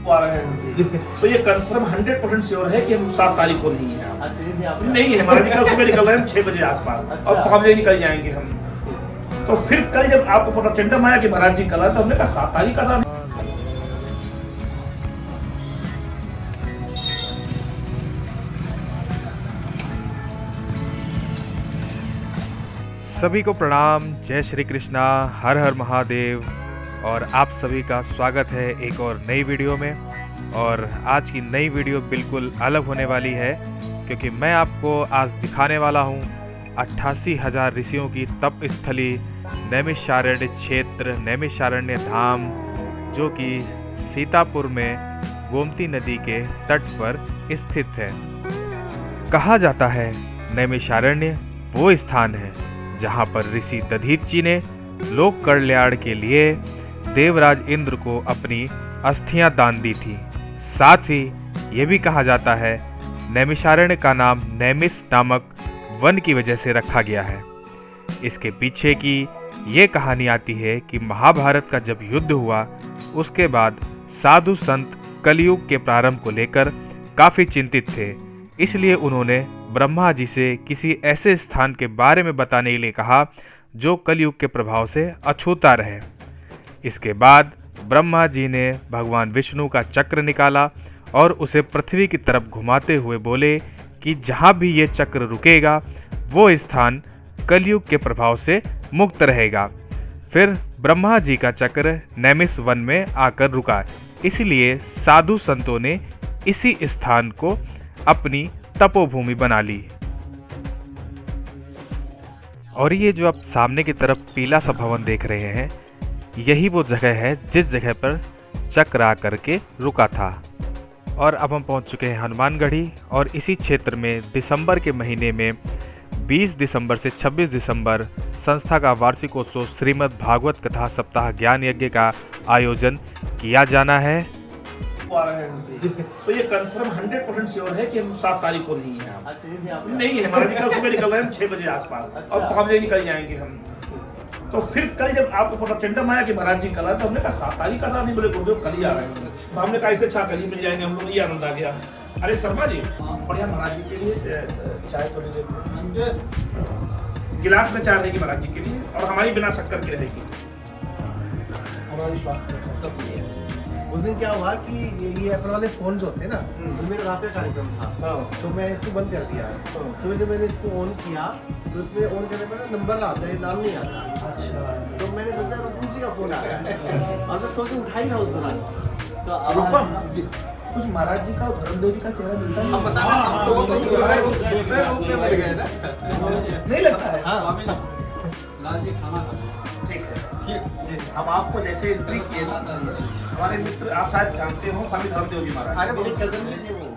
आ रहे हैं तो ये कंफर्म 100% श्योर है कि हम 7 तारीख को नहीं है। नहीं है, महाराज जी कल सुबह निकल रहे हैं 6 बजे आसपास और 5 बजे निकल जाएंगे हम। तो फिर कल जब आपको पता टेंडम आया कि महाराज जी कल है, तो हमने कहा 7 तारीख का था। सभी को प्रणाम, जय श्री कृष्णा, हर हर महादेव। और आप सभी का स्वागत है एक और नई वीडियो में। और आज की नई वीडियो बिल्कुल अलग होने वाली है, क्योंकि मैं आपको आज दिखाने वाला हूँ 88,000 ऋषियों की तप स्थली नैमिषारण्य क्षेत्र, नैमिषारण्य धाम, जो कि सीतापुर में गोमती नदी के तट पर स्थित है। कहा जाता है नैमिषारण्य वो स्थान है जहाँ पर ऋषि दधीचि ने लोक कल्याण के लिए देवराज इंद्र को अपनी अस्थियां दान दी थी। साथ ही ये भी कहा जाता है नैमिषारण्य का नाम नैमिष नामक वन की वजह से रखा गया है। इसके पीछे की ये कहानी आती है कि महाभारत का जब युद्ध हुआ, उसके बाद साधु संत कलयुग के प्रारंभ को लेकर काफ़ी चिंतित थे। इसलिए उन्होंने ब्रह्मा जी से किसी ऐसे स्थान के बारे में बताने के लिए कहा जो कलयुग के प्रभाव से अछूता रहे। इसके बाद ब्रह्मा जी ने भगवान विष्णु का चक्र निकाला और उसे पृथ्वी की तरफ घुमाते हुए बोले कि जहाँ भी ये चक्र रुकेगा वो स्थान कलयुग के प्रभाव से मुक्त रहेगा। फिर ब्रह्मा जी का चक्र नैमिष वन में आकर रुका, इसलिए साधु संतों ने इसी स्थान को अपनी तपोभूमि बना ली। और ये जो आप सामने की तरफ पीला सा भवन देख रहे हैं, यही वो जगह है जिस जगह पर चक्र आकर के रुका था। और अब हम पहुंच चुके हैं हनुमानगढ़ी, और इसी क्षेत्र में दिसंबर के महीने में 20 दिसंबर से 26 दिसंबर संस्था का वार्षिकोत्सव श्रीमद् भागवत कथा सप्ताह ज्ञान यज्ञ का आयोजन किया जाना है। आ रहे हैं तो ये कंफर्म 100% श्योर है कि हम 7 तारीख को नहीं है। नहीं है, महाराज जी कल सुबह निकल रहे हैं 6 बजे आसपास और 5 बजे निकल जाएंगे हम। तो फिर कल जब आपको पता टेंडम आया कि महाराज जी कल है, तो हमने कहा 7 तारीख का था। नहीं बोले गुरुदेव कल ही आ रहे हैं। तो हमने कहा इससे अच्छा कल ही मिल जाएंगे हम लोग, ये आनंद आ गया। अरे शर्मा जी, बढ़िया महाराज जी के लिए चाय तो ले लेते, गिलास में चाय रहेगी महाराज जी के लिए, और हमारी बिना शक्कर की रहेगी। हमारी स्वास्थ्य सब है। उस दिन क्या हुआ कि ये एप्पल वाले फोन जो होते हैं ना, उनमें रात का कार्यक्रम था, तो मैं इसको बंद कर दिया। सुबह जब मैंने इसको ऑन किया तो इसमें ऑन करने पर नंबर आता है, नाम नहीं आता। अच्छा। तो मैंने सोचा रुपम का फोन आ रहा है और मैं सोच उठा ही था उस दौरान। तो रुपम जी, कुछ महाराज जी का, धर्मदेव जी का चेहरा मिलता है। अब बता दूसरे रूप में मिल गए ना, नहीं लगता है। हाँ ठीक है जी। हम आपको जैसे एंट्री किए ना, हमारे मित्र आप शायद जानते हो स्वामी धर्मदेव जी महाराज। अरे मेरे कजन भी थे, वो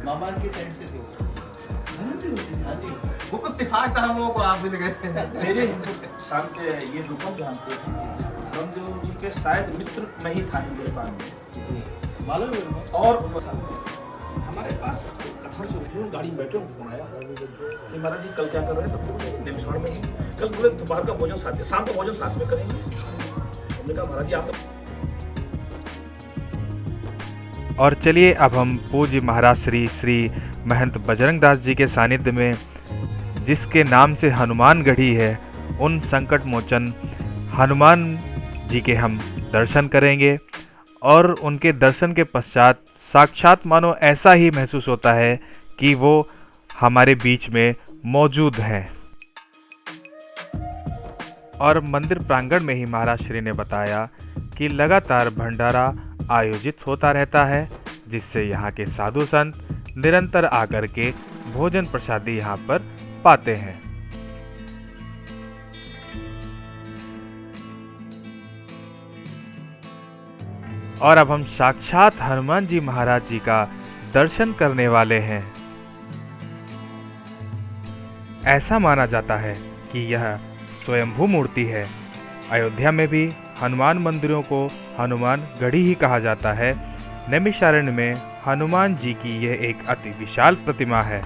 मामा की साइड से थे। हाँ जी, वो कुछ इत्तेफाक था हम लोगों को, आप मिल गए। मेरे हिंदुस्तान के ये रूपम जानते हैं, धर्मदेव जी के शायद मित्र में ही था हिंदुस्तान में, मालूम है। और हमारे पास कथा से उठे, गाड़ी में बैठे, फोन आया कि महाराज जी कल क्या कर रहे हैं। तो नैमिषारण्य में ही कल बोले दोपहर का भोजन साथ, शाम का भोजन साथ में करेंगे। हमने कहा महाराज जी आप। और चलिए अब हम पूज्य महाराज श्री महंत बजरंग दास जी के सानिध्य में, जिसके नाम से हनुमानगढ़ी है, उन संकट मोचन हनुमान जी के हम दर्शन करेंगे। और उनके दर्शन के पश्चात साक्षात मानो ऐसा ही महसूस होता है कि वो हमारे बीच में मौजूद हैं। और मंदिर प्रांगण में ही महाराज श्री ने बताया कि लगातार भंडारा आयोजित होता रहता है, जिससे यहाँ के साधु संत निरंतर आकर के भोजन प्रसादी यहाँ पर पाते हैं। और अब हम साक्षात हनुमान जी महाराज जी का दर्शन करने वाले हैं। ऐसा माना जाता है कि यह स्वयंभू मूर्ति है। अयोध्या में भी हनुमान मंदिरों को हनुमान गढ़ी ही कहा जाता है। नैमिषारण्य में हनुमान जी की यह एक अति विशाल प्रतिमा है।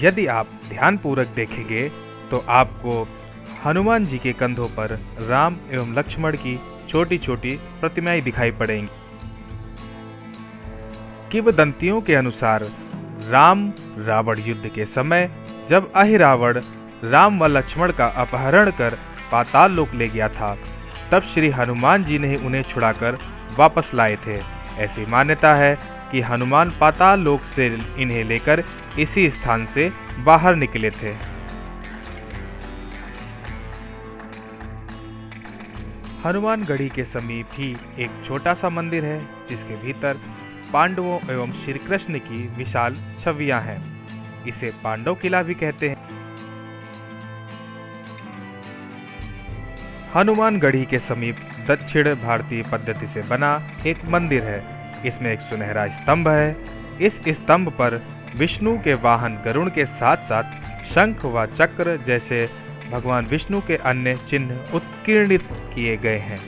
यदि आप ध्यानपूर्वक देखेंगे तो आपको हनुमान जी के कंधों पर राम एवं लक्ष्मण की छोटी छोटी प्रतिमाएं दिखाई पड़ेंगी। किंवदंतियों के अनुसार राम रावण युद्ध के समय जब अहिरावण राम व लक्ष्मण का अपहरण कर पाताल लोक ले गया था, तब श्री हनुमान जी ने उन्हें छुड़ाकर वापस लाए थे। ऐसी मान्यता है कि हनुमान पाताल लोक से इन्हें लेकर इसी स्थान से बाहर निकले थे। हनुमानगढ़ी के समीप ही एक छोटा सा मंदिर है, जिसके भीतर पांडवों एवं श्री कृष्ण की विशाल छवियां हैं। इसे पांडव किला भी कहते हैं। हनुमानगढ़ी के समीप दक्षिण भारतीय पद्धति से बना एक मंदिर है। इसमें एक सुनहरा स्तंभ है। इस स्तंभ पर विष्णु के वाहन गरुड़ के साथ साथ शंख व चक्र जैसे भगवान विष्णु के अन्य चिन्ह उत्कीर्णित किए गए हैं।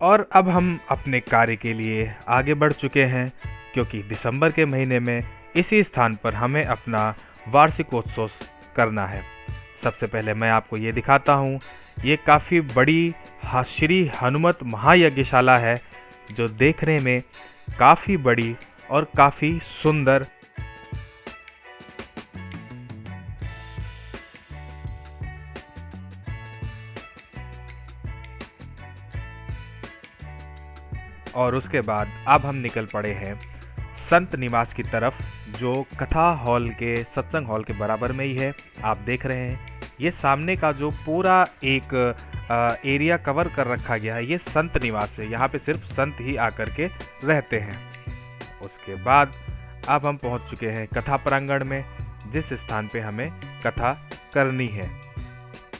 और अब हम अपने कार्य के लिए आगे बढ़ चुके हैं, क्योंकि दिसंबर के महीने में इसी स्थान पर हमें अपना वार्षिकोत्सव करना है। सबसे पहले मैं आपको ये दिखाता हूँ। ये काफ़ी बड़ी श्री हनुमत महायज्ञशाला है, जो देखने में काफ़ी बड़ी और काफ़ी सुंदर और उसके बाद अब हम निकल पड़े हैं संत निवास की तरफ, जो कथा हॉल के सत्संग हॉल के बराबर में ही है। आप देख रहे हैं ये सामने का जो पूरा एक एरिया कवर कर रखा गया है, ये संत निवास है। यहाँ पे सिर्फ संत ही आकर के रहते हैं। उसके बाद अब हम पहुँच चुके हैं कथा प्रांगण में, जिस स्थान पे हमें कथा करनी है।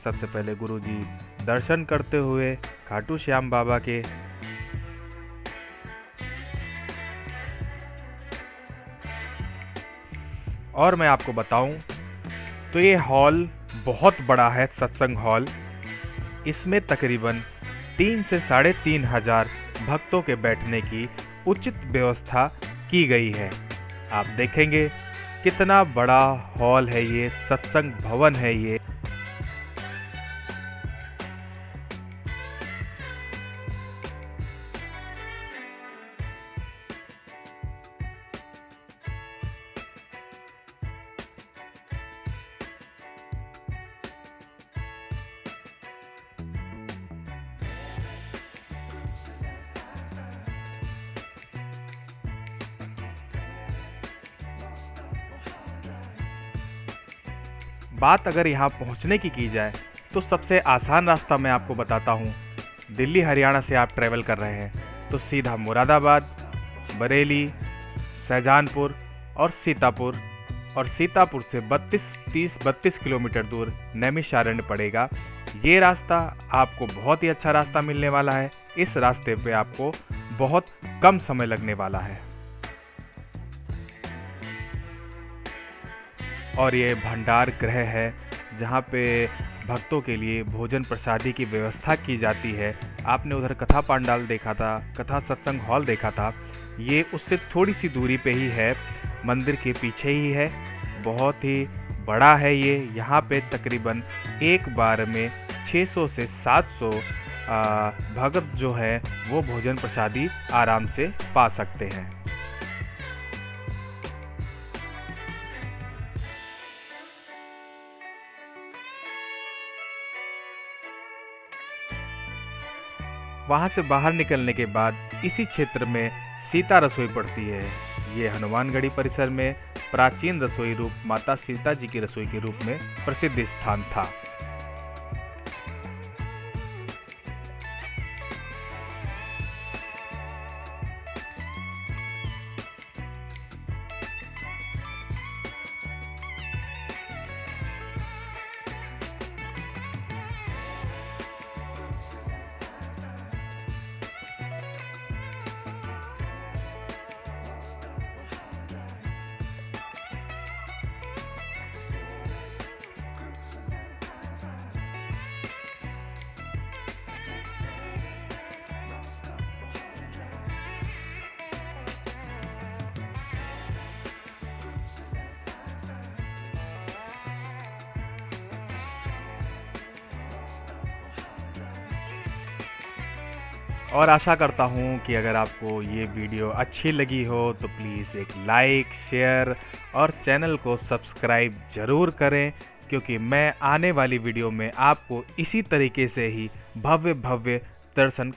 सबसे पहले गुरुजी दर्शन करते हुए खाटू श्याम बाबा के, और मैं आपको बताऊं तो ये हॉल बहुत बड़ा है, सत्संग हॉल। इसमें तकरीबन 3 से 3,500 भक्तों के बैठने की उचित व्यवस्था की गई है। आप देखेंगे कितना बड़ा हॉल है, ये सत्संग भवन है ये। बात अगर यहाँ पहुँचने की जाए तो सबसे आसान रास्ता मैं आपको बताता हूँ। दिल्ली हरियाणा से आप ट्रैवल कर रहे हैं तो सीधा मुरादाबाद, बरेली, शाहजहांपुर और सीतापुर, और सीतापुर से 32 किलोमीटर दूर नैमिषारण्य पड़ेगा। ये रास्ता आपको बहुत ही अच्छा रास्ता मिलने वाला है। इस रास्ते पे आपको बहुत कम समय लगने वाला है। और ये भंडार गृह है, जहाँ पे भक्तों के लिए भोजन प्रसादी की व्यवस्था की जाती है। आपने उधर कथा पंडाल देखा था, कथा सत्संग हॉल देखा था, ये उससे थोड़ी सी दूरी पे ही है, मंदिर के पीछे ही है। बहुत ही बड़ा है ये। यहाँ पे तकरीबन एक बार में 600 से 700 भक्त जो है वो भोजन प्रसादी आराम से पा सकते हैं। वहाँ से बाहर निकलने के बाद इसी क्षेत्र में सीता रसोई पड़ती है। ये हनुमानगढ़ी परिसर में प्राचीन रसोई रूप माता सीता जी की रसोई के रूप में प्रसिद्ध स्थान था। और आशा करता हूँ कि अगर आपको ये वीडियो अच्छी लगी हो तो प्लीज़ एक लाइक, शेयर और चैनल को सब्सक्राइब ज़रूर करें, क्योंकि मैं आने वाली वीडियो में आपको इसी तरीके से ही भव्य भव्य दर्शन